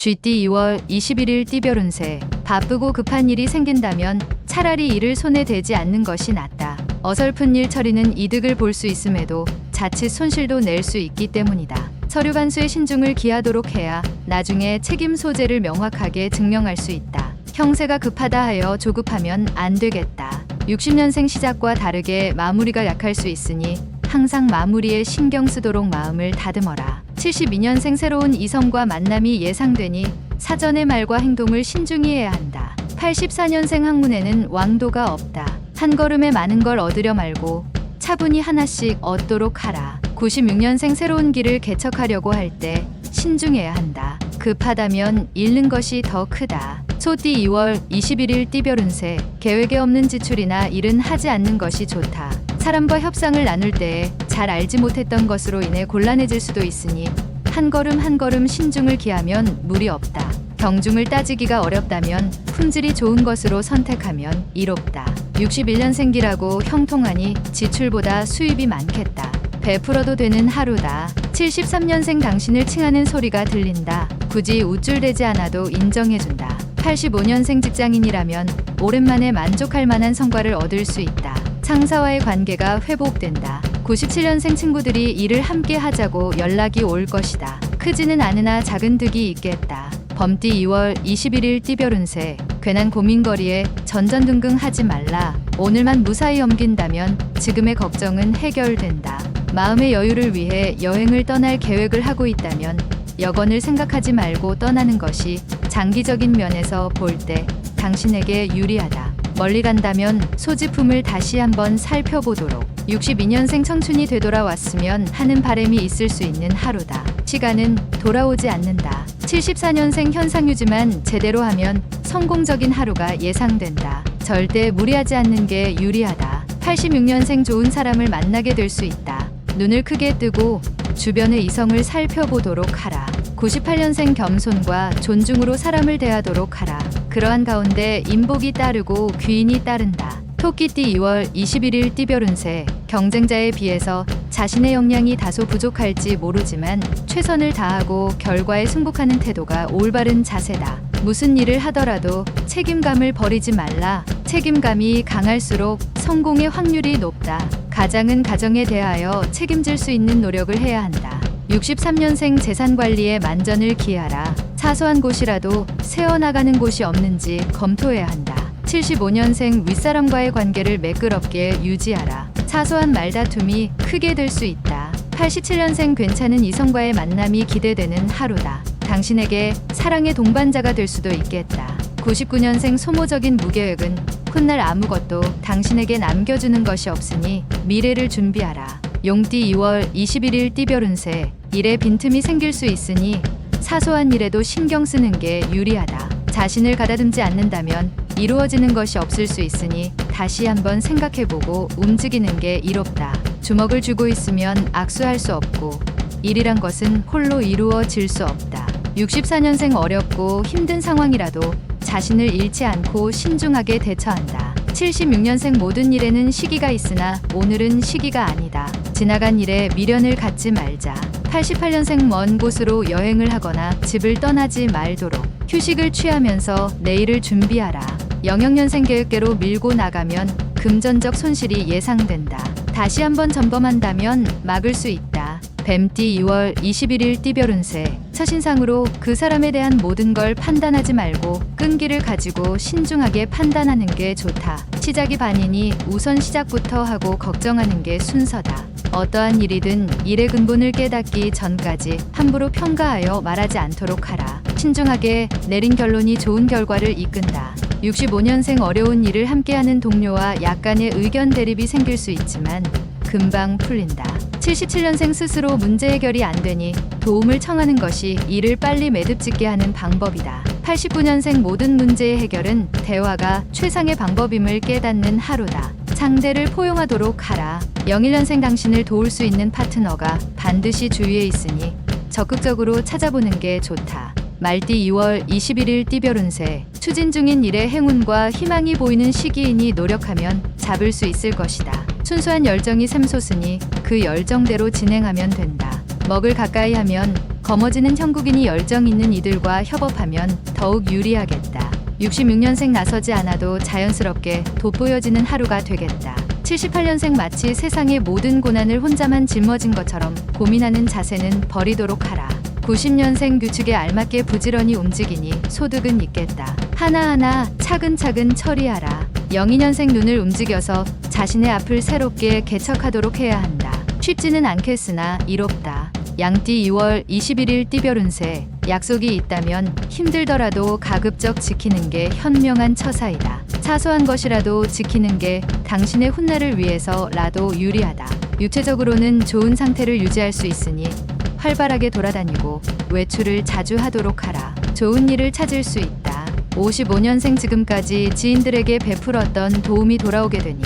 GT 2월 21일 띠별 운세. 바쁘고 급한 일이 생긴다면 차라리 일을 손에 대지 않는 것이 낫다. 어설픈 일 처리는 이득을 볼 수 있음에도 자칫 손실도 낼 수 있기 때문이다. 서류 간수에 신중을 기하도록 해야 나중에 책임 소재를 명확하게 증명할 수 있다. 형세가 급하다 하여 조급하면 안 되겠다. 60년생 시작과 다르게 마무리가 약할 수 있으니 항상 마무리에 신경 쓰도록 마음을 다듬어라. 72년생 새로운 이성과 만남이 예상되니 사전의 말과 행동을 신중히 해야 한다. 84년생 학문에는 왕도가 없다. 한 걸음에 많은 걸 얻으려 말고 차분히 하나씩 얻도록 하라. 96년생 새로운 길을 개척하려고 할 때 신중해야 한다. 급하다면 잃는 것이 더 크다. 소띠 2월 21일 띠별 운세. 계획에 없는 지출이나 일은 하지 않는 것이 좋다. 사람과 협상을 나눌 때에 잘 알지 못했던 것으로 인해 곤란해질 수도 있으니 한 걸음 한 걸음 신중을 기하면 무리 없다. 경중을 따지기가 어렵다면 품질이 좋은 것으로 선택하면 이롭다. 61년생기라고 형통하니 지출보다 수입이 많겠다. 베풀어도 되는 하루다. 73년생 당신을 칭하는 소리가 들린다. 굳이 우쭐대지 않아도 인정해준다. 85년생 직장인이라면 오랜만에 만족할 만한 성과를 얻을 수 있다. 상사와의 관계가 회복된다. 97년생 친구들이 일을 함께 하자고 연락이 올 것이다. 크지는 않으나 작은 득이 있겠다. 범띠 2월 21일 띠별 운세. 괜한 고민거리에 전전긍긍하지 말라. 오늘만 무사히 넘긴다면 지금의 걱정은 해결된다. 마음의 여유를 위해 여행을 떠날 계획을 하고 있다면 여건을 생각하지 말고 떠나는 것이 장기적인 면에서 볼 때 당신에게 유리하다. 멀리 간다면 소지품을 다시 한번 살펴보도록. 62년생 청춘이 되돌아왔으면 하는 바람이 있을 수 있는 하루다. 시간은 돌아오지 않는다. 74년생 현상유지만 제대로 하면 성공적인 하루가 예상된다. 절대 무리하지 않는 게 유리하다. 86년생 좋은 사람을 만나게 될 수 있다. 눈을 크게 뜨고 주변의 이성을 살펴보도록 하라. 98년생 겸손과 존중으로 사람을 대하도록 하라. 그러한 가운데 인복이 따르고 귀인이 따른다. 토끼띠 2월 21일 띠별 운세. 경쟁자에 비해서 자신의 역량이 다소 부족할지 모르지만 최선을 다하고 결과에 승복하는 태도가 올바른 자세다. 무슨 일을 하더라도 책임감을 버리지 말라. 책임감이 강할수록 성공의 확률이 높다. 가장은 가정에 대하여 책임질 수 있는 노력을 해야 한다. 63년생 재산 관리에 만전을 기하라. 사소한 곳이라도 새어나가는 곳이 없는지 검토해야 한다. 75년생 윗사람과의 관계를 매끄럽게 유지하라. 사소한 말다툼이 크게 될 수 있다. 87년생 괜찮은 이성과의 만남이 기대되는 하루다. 당신에게 사랑의 동반자가 될 수도 있겠다. 99년생 소모적인 무계획은 훗날 아무것도 당신에게 남겨주는 것이 없으니 미래를 준비하라. 용띠 2월 21일 띠별 운세. 일에 빈틈이 생길 수 있으니 사소한 일에도 신경 쓰는 게 유리하다. 자신을 가다듬지 않는다면 이루어지는 것이 없을 수 있으니 다시 한번 생각해보고 움직이는 게 이롭다. 주먹을 쥐고 있으면 악수할 수 없고 일이란 것은 홀로 이루어질 수 없다. 64년생 어렵고 힘든 상황이라도 자신을 잃지 않고 신중하게 대처한다. 76년생 모든 일에는 시기가 있으나 오늘은 시기가 아니다. 지나간 일에 미련을 갖지 말자. 88년생 먼 곳으로 여행을 하거나 집을 떠나지 말도록. 휴식을 취하면서 내일을 준비하라. 00년생 계획대로 밀고 나가면 금전적 손실이 예상된다. 다시 한번 점검한다면 막을 수 있다. 뱀띠 2월 21일 띠별 운세. 첫인상으로 그 사람에 대한 모든 걸 판단하지 말고 끈기를 가지고 신중하게 판단하는 게 좋다. 시작이 반이니 우선 시작부터 하고 걱정하는 게 순서다. 어떠한 일이든 일의 근본을 깨닫기 전까지 함부로 평가하여 말하지 않도록 하라. 신중하게 내린 결론이 좋은 결과를 이끈다. 65년생 어려운 일을 함께하는 동료와 약간의 의견 대립이 생길 수 있지만 금방 풀린다. 77년생 스스로 문제 해결이 안 되니 도움을 청하는 것이 일을 빨리 매듭짓게 하는 방법이다. 89년생 모든 문제의 해결은 대화가 최상의 방법임을 깨닫는 하루다. 상대를 포용하도록 하라. 01년생 당신을 도울 수 있는 파트너가 반드시 주위에 있으니 적극적으로 찾아보는 게 좋다. 말띠 2월 21일 띠별 운세. 추진 중인 일에 행운과 희망이 보이는 시기이니 노력하면 잡을 수 있을 것이다. 순수한 열정이 샘솟으니 그 열정대로 진행하면 된다. 먹을 가까이 하면 거머쥐는 형국인이 열정 있는 이들과 협업하면 더욱 유리하겠다. 66년생 나서지 않아도 자연스럽게 돋보여지는 하루가 되겠다. 78년생 마치 세상의 모든 고난을 혼자만 짊어진 것처럼 고민하는 자세는 버리도록 하라. 90년생 규칙에 알맞게 부지런히 움직이니 소득은 있겠다. 하나하나 차근차근 처리하라. 02년생 눈을 움직여서 자신의 앞을 새롭게 개척하도록 해야 한다. 쉽지는 않겠으나 이롭다. 양띠 2월 21일 띠별 운세. 약속이 있다면 힘들더라도 가급적 지키는 게 현명한 처사이다. 사소한 것이라도 지키는 게 당신의 훗날을 위해서라도 유리하다. 육체적으로는 좋은 상태를 유지할 수 있으니 활발하게 돌아다니고 외출을 자주 하도록 하라. 좋은 일을 찾을 수 있다. 55년생 지금까지 지인들에게 베풀었던 도움이 돌아오게 되니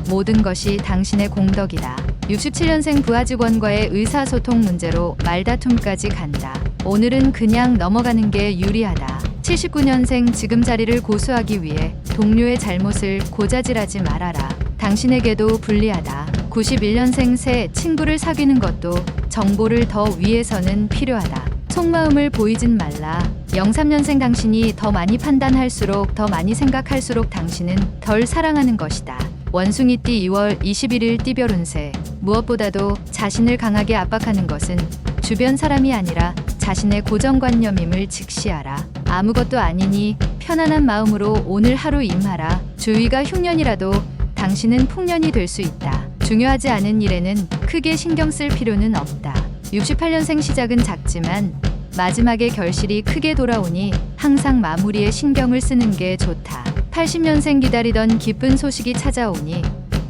모든 것이 당신의 공덕이다. 67년생 부하 직원과의 의사소통 문제로 말다툼까지 간다. 오늘은 그냥 넘어가는 게 유리하다. 79년생 지금 자리를 고수하기 위해 동료의 잘못을 고자질하지 말아라. 당신에게도 불리하다. 91년생 새 친구를 사귀는 것도 정보를 더 위해서는 필요하다. 속마음을 보이진 말라. 03년생 당신이 더 많이 판단할수록 더 많이 생각할수록 당신은 덜 사랑하는 것이다. 원숭이띠 2월 21일 띠별 운세. 무엇보다도 자신을 강하게 압박하는 것은 주변 사람이 아니라 자신의 고정관념임을 직시하라. 아무것도 아니니 편안한 마음으로 오늘 하루 임하라. 주위가 흉년이라도 당신은 풍년이 될 수 있다. 중요하지 않은 일에는 크게 신경 쓸 필요는 없다. 68년생 시작은 작지만 마지막에 결실이 크게 돌아오니 항상 마무리에 신경을 쓰는 게 좋다. 80년생 기다리던 기쁜 소식이 찾아오니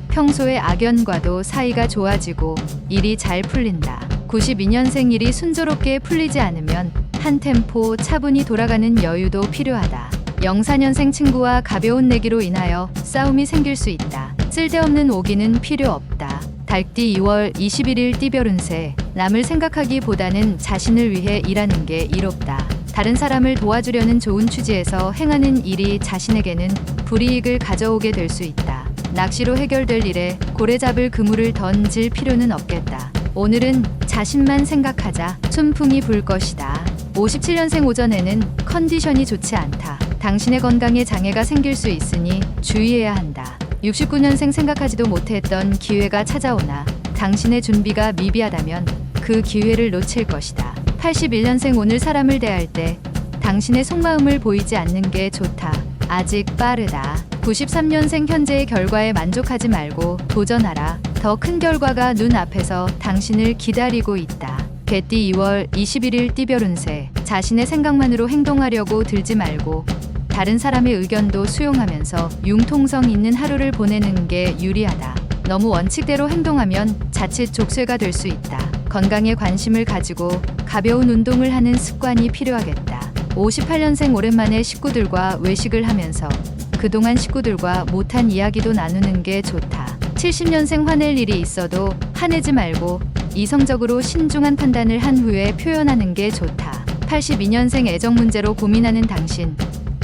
평소의 악연과도 사이가 좋아지고 일이 잘 풀린다. 92년생 일이 순조롭게 풀리지 않으면 한 템포 차분히 돌아가는 여유도 필요하다. 04년생 친구와 가벼운 내기로 인하여 싸움이 생길 수 있다. 쓸데없는 오기는 필요 없다. 달띠 2월 21일 띠별 운세. 남을 생각하기보다는 자신을 위해 일하는 게 이롭다. 다른 사람을 도와주려는 좋은 취지에서 행하는 일이 자신에게는 불이익을 가져오게 될 수 있다. 낚시로 해결될 일에 고래 잡을 그물을 던질 필요는 없겠다. 오늘은 자신만 생각하자. 순풍이 불 것이다. 57년생 오전에는 컨디션이 좋지 않다. 당신의 건강에 장애가 생길 수 있으니 주의해야 한다. 69년생 생각하지도 못했던 기회가 찾아오나 당신의 준비가 미비하다면 그 기회를 놓칠 것이다. 81년생 오늘 사람을 대할 때 당신의 속마음을 보이지 않는 게 좋다. 아직 빠르다. 93년생 현재의 결과에 만족하지 말고 도전하라. 더 큰 결과가 눈앞에서 당신을 기다리고 있다. 개띠 2월 21일 띠별 운세. 자신의 생각만으로 행동하려고 들지 말고 다른 사람의 의견도 수용하면서 융통성 있는 하루를 보내는 게 유리하다. 너무 원칙대로 행동하면 자칫 족쇄가 될 수 있다. 건강에 관심을 가지고 가벼운 운동을 하는 습관이 필요하겠다. 58년생 오랜만에 식구들과 외식을 하면서 그동안 식구들과 못한 이야기도 나누는 게 좋다. 70년생 화낼 일이 있어도 화내지 말고 이성적으로 신중한 판단을 한 후에 표현하는 게 좋다. 82년생 애정 문제로 고민하는 당신.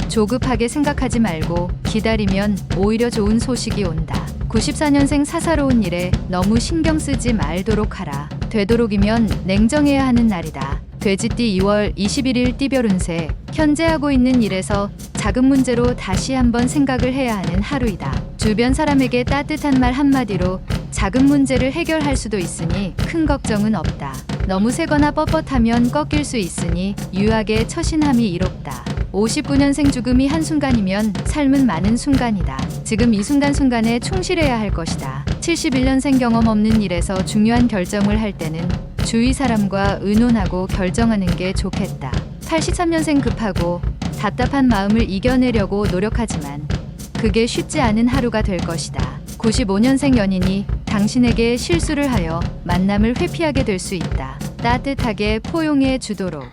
조급하게 생각하지 말고 기다리면 오히려 좋은 소식이 온다. 94년생 사사로운 일에 너무 신경 쓰지 말도록 하라. 되도록이면 냉정해야 하는 날이다. 돼지띠 2월 21일 띠별 운세. 현재 하고 있는 일에서 작은 문제로 다시 한번 생각을 해야 하는 하루이다. 주변 사람에게 따뜻한 말 한마디로 작은 문제를 해결할 수도 있으니 큰 걱정은 없다. 너무 세거나 뻣뻣하면 꺾일 수 있으니 유하게 처신함이 이롭다. 59년생 죽음이 한순간이면 삶은 많은 순간이다. 지금 이 순간순간에 충실해야 할 것이다. 71년생 경험 없는 일에서 중요한 결정을 할 때는 주위 사람과 의논하고 결정하는 게 좋겠다. 83년생 급하고 답답한 마음을 이겨내려고 노력하지만 그게 쉽지 않은 하루가 될 것이다. 95년생 연인이 당신에게 실수를 하여 만남을 회피하게 될 수 있다. 따뜻하게 포용해 주도록.